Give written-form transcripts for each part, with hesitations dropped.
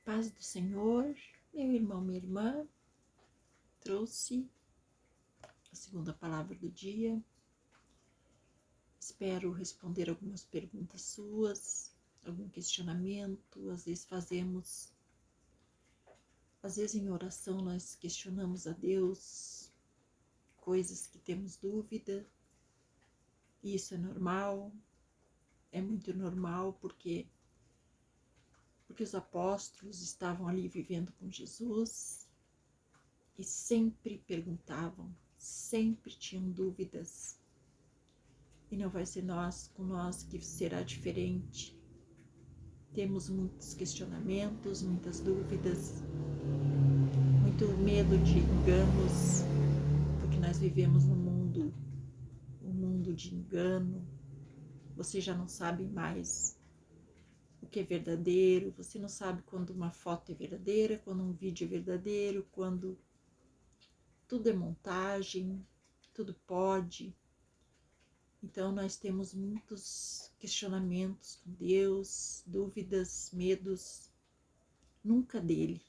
Paz do Senhor, meu irmão, minha irmã, trouxe a segunda palavra do dia. Espero responder algumas perguntas suas, algum questionamento. Às vezes em oração nós questionamos a Deus coisas que temos dúvida. E isso é normal, é muito normal porque os apóstolos estavam ali vivendo com Jesus e sempre perguntavam, sempre tinham dúvidas. E não vai ser com nós que será diferente. Temos muitos questionamentos, muitas dúvidas, muito medo de enganos, porque nós vivemos um mundo de engano. Você já não sabe mais o que é verdadeiro, você não sabe quando uma foto é verdadeira, quando um vídeo é verdadeiro, quando tudo é montagem, tudo pode. Então nós temos muitos questionamentos com Deus, dúvidas, medos, nunca dele.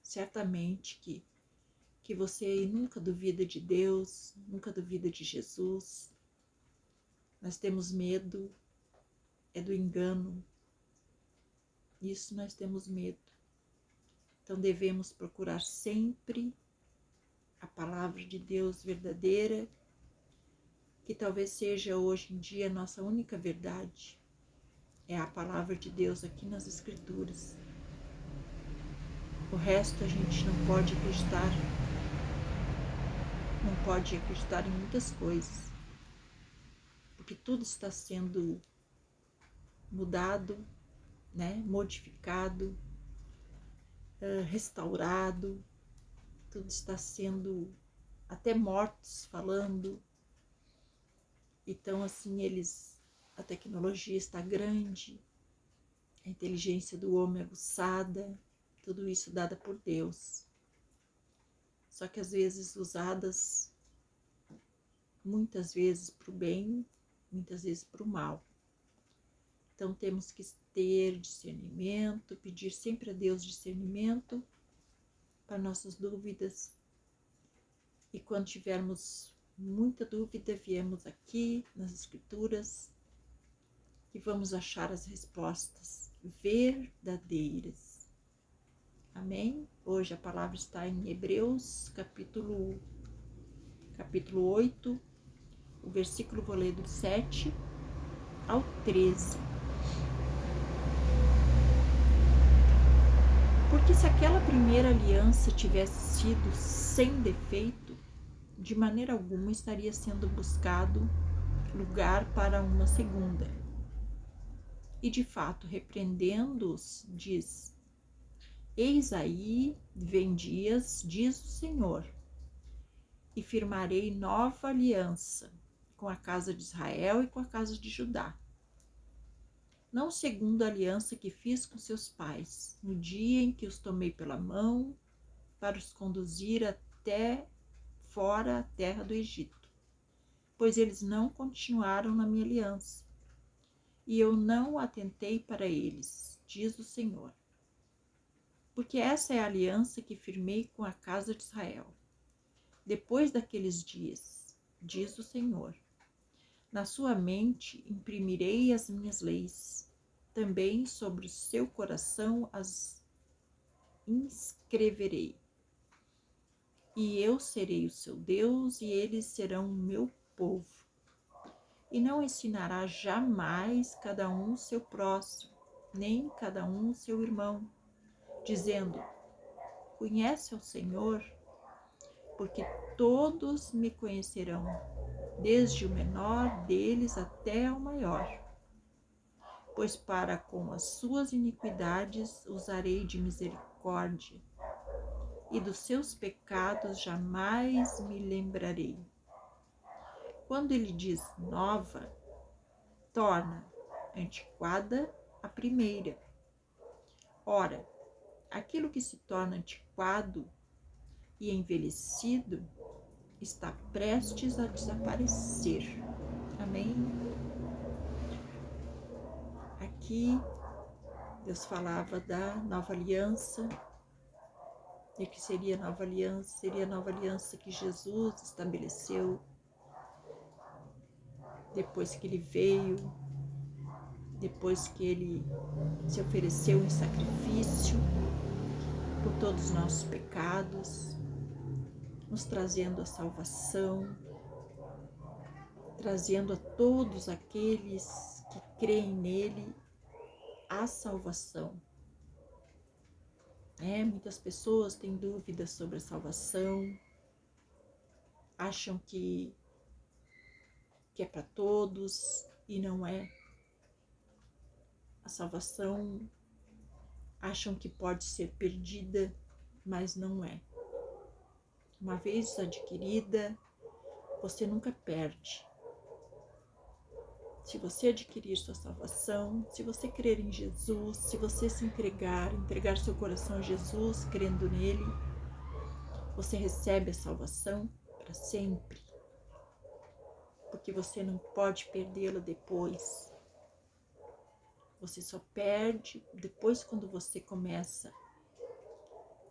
Certamente que você aí nunca duvida de Deus, nunca duvida de Jesus. Nós temos medo, é do engano. Isso nós temos medo. Então devemos procurar sempre a palavra de Deus verdadeira, que talvez seja hoje em dia a nossa única verdade. É a palavra de Deus aqui nas Escrituras. O resto a gente não pode acreditar em muitas coisas, porque tudo está sendo mudado, modificado, restaurado, tudo está sendo, até mortos falando. Então assim, a tecnologia está grande, a inteligência do homem aguçada, tudo isso dada por Deus. Só que às vezes usadas, muitas vezes para o bem, muitas vezes para o mal. Então temos que ter discernimento, pedir sempre a Deus discernimento para nossas dúvidas. E quando tivermos muita dúvida, viemos aqui nas Escrituras e vamos achar as respostas verdadeiras. Amém? Hoje a palavra está em Hebreus, capítulo 8, o versículo vou ler do 7 ao 13. Porque se aquela primeira aliança tivesse sido sem defeito, de maneira alguma estaria sendo buscado lugar para uma segunda. E de fato, repreendendo-os, diz: Eis aí vem dias, diz o Senhor, e firmarei nova aliança com a casa de Israel e com a casa de Judá. Não segundo a aliança que fiz com seus pais, no dia em que os tomei pela mão para os conduzir até fora a terra do Egito, pois eles não continuaram na minha aliança, e eu não atentei para eles, diz o Senhor. Porque essa é a aliança que firmei com a casa de Israel. Depois daqueles dias, diz o Senhor, na sua mente imprimirei as minhas leis, também sobre o seu coração as inscreverei. E eu serei o seu Deus, e eles serão o meu povo. E não ensinará jamais cada um o seu próximo, nem cada um o seu irmão, dizendo: Conhece ao Senhor, porque todos me conhecerão, desde o menor deles até o maior. Pois para com as suas iniquidades usarei de misericórdia, e dos seus pecados jamais me lembrarei. Quando ele diz nova, torna antiquada a primeira. Ora, aquilo que se torna antiquado e envelhecido está prestes a desaparecer. Amém? Aqui Deus falava da nova aliança, e que seria a nova aliança que Jesus estabeleceu depois que ele veio, depois que ele se ofereceu em sacrifício por todos os nossos pecados, nos trazendo a salvação, trazendo a todos aqueles que creem nele a salvação. Muitas pessoas têm dúvidas sobre a salvação, acham que é para todos e não é. A salvação acham que pode ser perdida, mas não é. Uma vez adquirida, você nunca perde. Se você adquirir sua salvação, se você crer em Jesus, se você se entregar seu coração a Jesus, crendo nele, você recebe a salvação para sempre. Porque você não pode perdê-la depois. Você só perde depois quando você começa,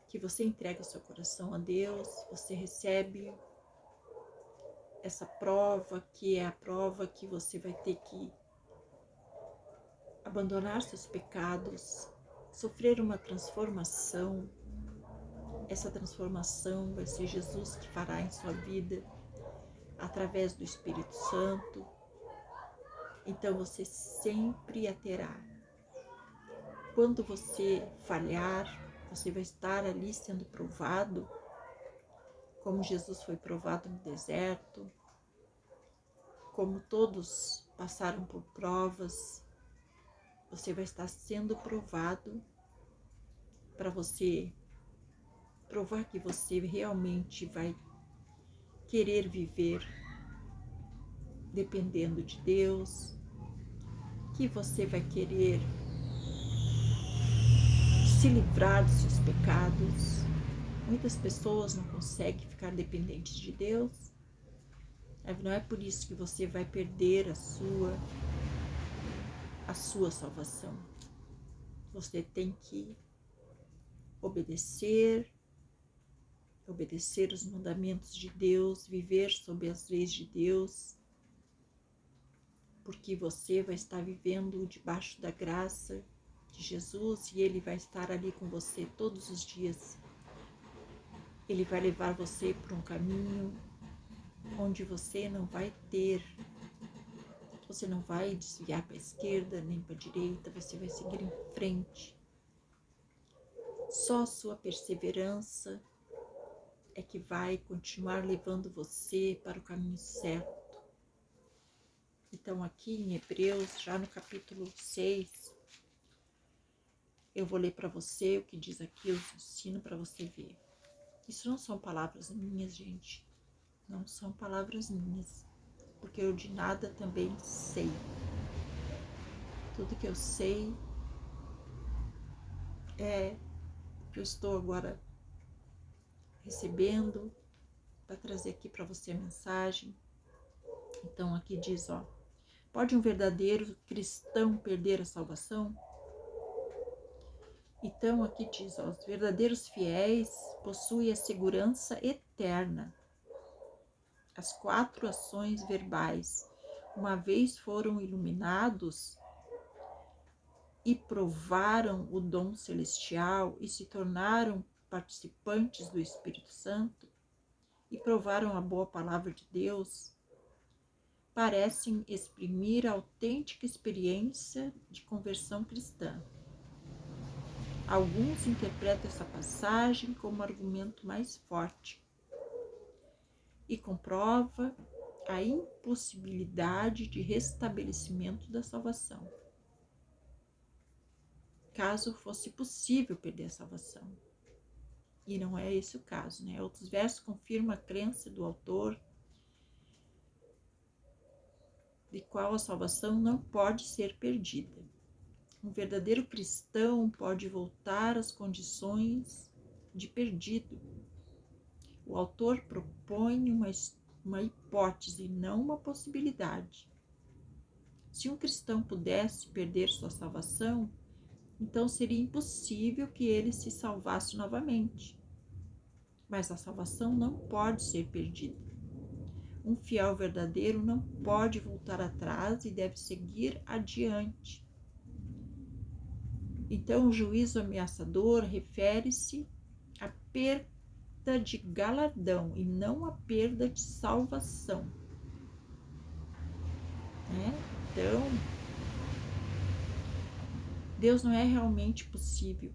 que você entrega seu coração a Deus, você recebe essa prova, que é a prova que você vai ter que abandonar seus pecados, sofrer uma transformação. Essa transformação vai ser Jesus que fará em sua vida, através do Espírito Santo. Então você sempre a terá. Quando você falhar, você vai estar ali sendo provado, como Jesus foi provado no deserto, como todos passaram por provas, você vai estar sendo provado para você provar que você realmente vai querer viver dependendo de Deus, que você vai querer se livrar dos seus pecados. Muitas pessoas não conseguem ficar dependentes de Deus. Não é por isso que você vai perder a sua salvação. Você tem que obedecer os mandamentos de Deus, viver sob as leis de Deus, porque você vai estar vivendo debaixo da graça de Jesus e Ele vai estar ali com você todos os dias. Ele vai levar você por um caminho onde você não vai desviar para a esquerda nem para a direita, você vai seguir em frente. Só sua perseverança é que vai continuar levando você para o caminho certo. Então aqui em Hebreus, já no capítulo 6, eu vou ler para você o que diz aqui, eu ensino para você ver. Isso não são palavras minhas, gente. Não são palavras minhas, porque eu de nada também sei. Tudo que eu sei é que eu estou agora recebendo para trazer aqui para você a mensagem. Então aqui diz, pode um verdadeiro cristão perder a salvação? Então aqui diz, os verdadeiros fiéis possuem a segurança eterna. As 4 ações verbais, uma vez foram iluminados e provaram o dom celestial e se tornaram participantes do Espírito Santo e provaram a boa palavra de Deus, parecem exprimir a autêntica experiência de conversão cristã. Alguns interpretam essa passagem como argumento mais forte e comprova a impossibilidade de restabelecimento da salvação, caso fosse possível perder a salvação. E não é esse o caso, né? Outros versos confirmam a crença do autor de qual a salvação não pode ser perdida. Um verdadeiro cristão pode voltar às condições de perdido. O autor propõe uma hipótese, não uma possibilidade. Se um cristão pudesse perder sua salvação, Então seria impossível que ele se salvasse novamente. Mas a salvação não pode ser perdida. Um fiel verdadeiro não pode voltar atrás e deve seguir adiante. Então, o juízo ameaçador refere-se à perda de galardão e não à perda de salvação. Então, Deus não é realmente possível.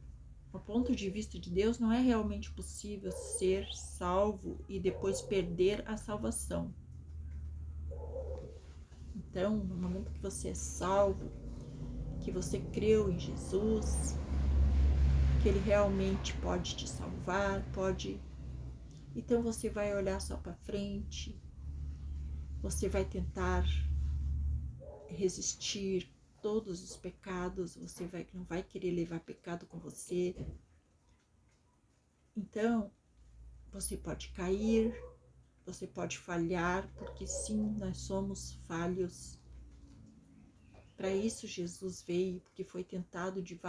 Do ponto de vista de Deus, não é realmente possível ser salvo e depois perder a salvação. Então, no momento que você é salvo, que você creu em Jesus, que Ele realmente pode te salvar, então você vai olhar só para frente, você vai tentar resistir todos os pecados, você não vai querer levar pecado com você. Então, você pode cair, você pode falhar, porque sim, nós somos falhos. Para isso Jesus veio, porque foi tentado de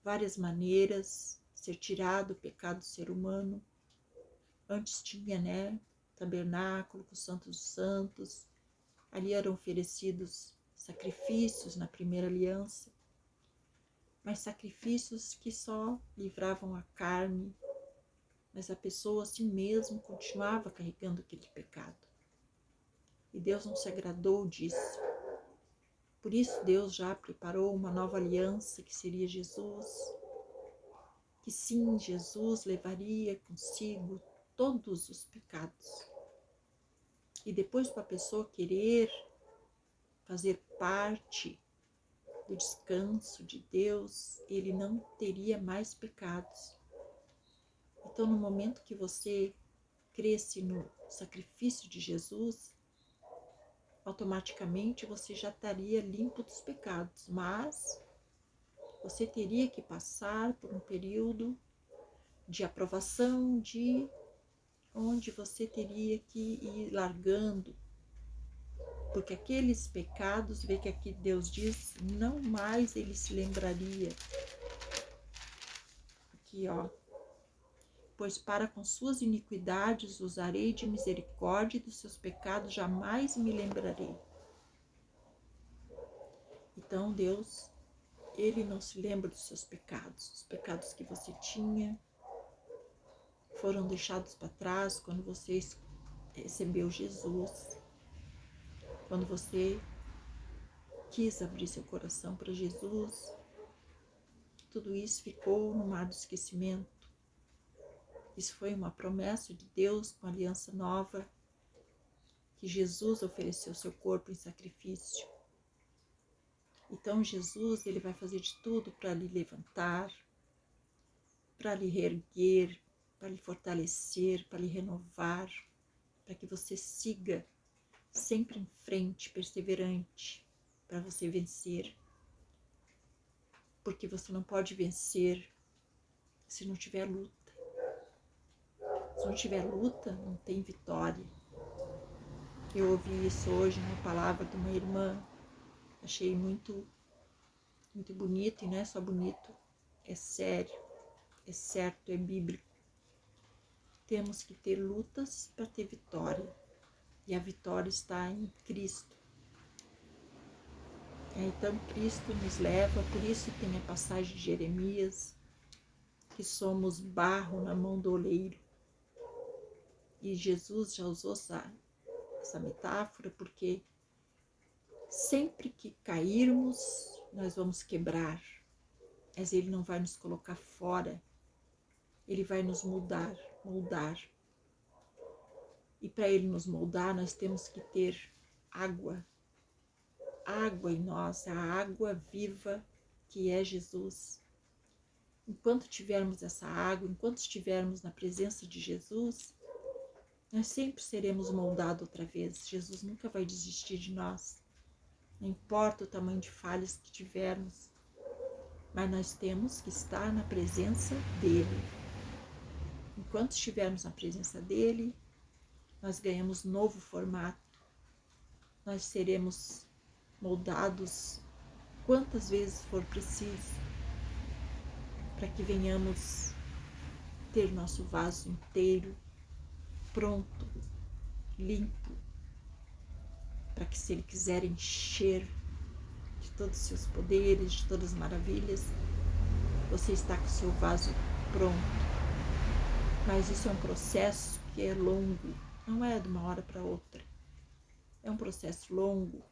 várias maneiras, ser tirado o pecado do ser humano. Antes tinha, tabernáculo com os santos dos santos, ali eram oferecidos sacrifícios na primeira aliança, mas sacrifícios que só livravam a carne, mas a pessoa assim mesmo continuava carregando aquele pecado. E Deus não se agradou disso. Por isso Deus já preparou uma nova aliança, que seria Jesus, que sim, Jesus levaria consigo todos os pecados. E depois, para a pessoa querer fazer parte do descanso de Deus, ele não teria mais pecados. Então, no momento que você cresce no sacrifício de Jesus, automaticamente você já estaria limpo dos pecados, mas você teria que passar por um período de aprovação, onde você teria que ir largando, porque aqueles pecados, vê que aqui Deus diz, não mais ele se lembraria. Aqui, pois para com suas iniquidades usarei de misericórdia, e dos seus pecados jamais me lembrarei. Então Deus, ele não se lembra dos seus pecados. Os pecados que você tinha foram deixados para trás quando você recebeu Jesus, quando você quis abrir seu coração para Jesus. Tudo isso ficou no mar do esquecimento. Isso foi uma promessa de Deus com a aliança nova, que Jesus ofereceu seu corpo em sacrifício. Então Jesus, ele vai fazer de tudo para lhe levantar, para lhe reerguer, para lhe fortalecer, para lhe renovar, para que você siga sempre em frente, perseverante, para você vencer. Porque você não pode vencer se não tiver luta. Se não tiver luta, não tem vitória. Eu ouvi isso hoje na palavra de uma irmã, achei muito bonito, e não é só bonito, é sério, é certo, é bíblico. Temos que ter lutas para ter vitória, e a vitória está em Cristo. Então Cristo nos leva, por isso tem a passagem de Jeremias, que somos barro na mão do oleiro. E Jesus já usou essa metáfora, porque sempre que cairmos, nós vamos quebrar, mas Ele não vai nos colocar fora, Ele vai nos moldar. E para Ele nos moldar, nós temos que ter água em nós, a água viva que é Jesus. Enquanto tivermos essa água, enquanto estivermos na presença de Jesus, nós sempre seremos moldados outra vez. Jesus nunca vai desistir de nós. Não importa o tamanho de falhas que tivermos, mas nós temos que estar na presença dEle. Enquanto estivermos na presença dEle, nós ganhamos novo formato. Nós seremos moldados quantas vezes for preciso, para que venhamos ter nosso vaso inteiro, pronto, limpo, para que, se Ele quiser encher de todos os seus poderes, de todas as maravilhas, você está com o seu vaso pronto. Mas isso é um processo que é longo, não é de uma hora para outra. É um processo longo.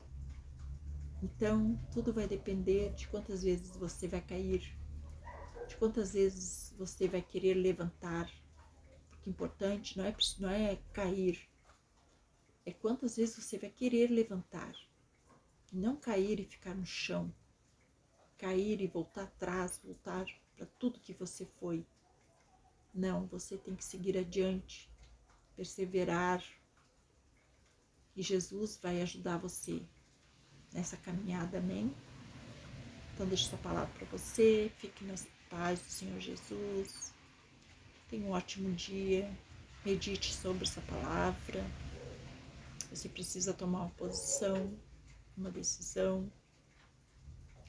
Então, tudo vai depender de quantas vezes você vai cair, de quantas vezes você vai querer levantar. Porque o importante não é cair, é quantas vezes você vai querer levantar. Não cair e ficar no chão. Cair e voltar atrás, voltar para tudo que você foi. Não, você tem que seguir adiante, perseverar. E Jesus vai ajudar você nessa caminhada, amém? Então deixo essa palavra para você, fique na paz do Senhor Jesus. Tenha um ótimo dia, medite sobre essa palavra. Você precisa tomar uma posição, uma decisão.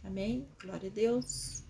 Amém? Glória a Deus.